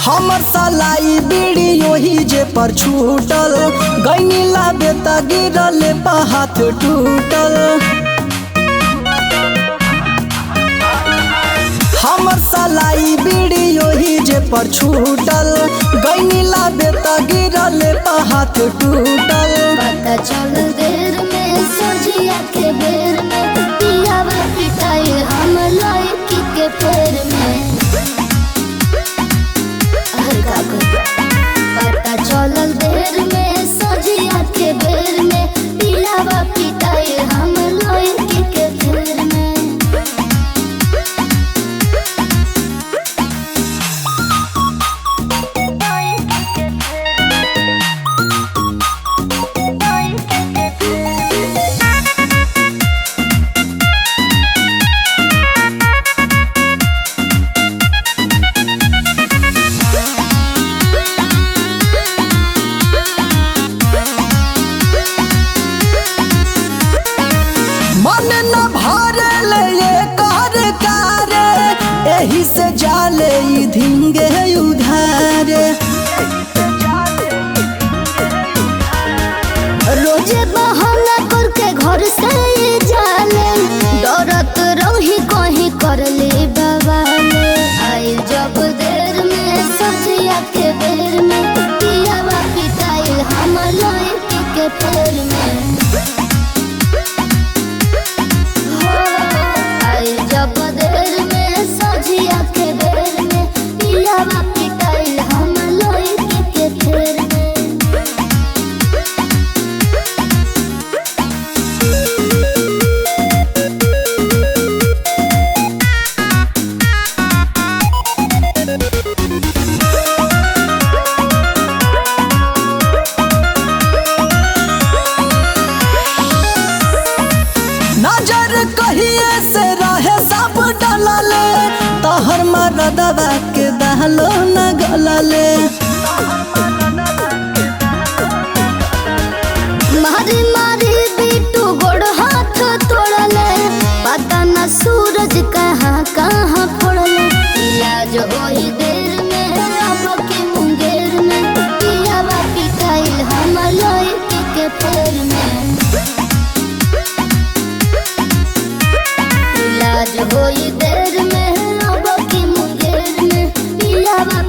हमर सलाई बीड़ी ओही जे पर छूटल गईला बेता गिरल पा हाथ टूटल। हमर सलाई बीड़ी ओही जे पर छूटल गईला बेता गिरल पा हाथ टूटल। पता चल देर में सजिया के बेर में पियावा पिटाई हम लड़की के पैर में। पता चलल देर में सजिया के बेर में पियावा पिटाई हम लड़की के पैर में। मन न भरल ये कर कारे एही से जाले ई धिंगे उधारे। रोजे बहाना करके घर से जाले डरत रही कहीं कर ले बवाले। आई जब देर में सजिया के बेर में पियावा पिटाई हम लड़की के पैर में। जब देर में सजिया के बेर में पियावा पिटाई हम लड़की के पैर में। नजर कहिए से रहे सब डलले तोहर मरदवा के दहलो न गलले। मारी मारी बिटू गोड़ हाथ तोड़ले पता न सूरज कहाँ कहाँ फोड़ले। इलाज होई देर में अब के मुंगेर में पियावा पिटाई हम लड़की के पैर में। इलाज होई देर में अब के मुंगेर में पियावा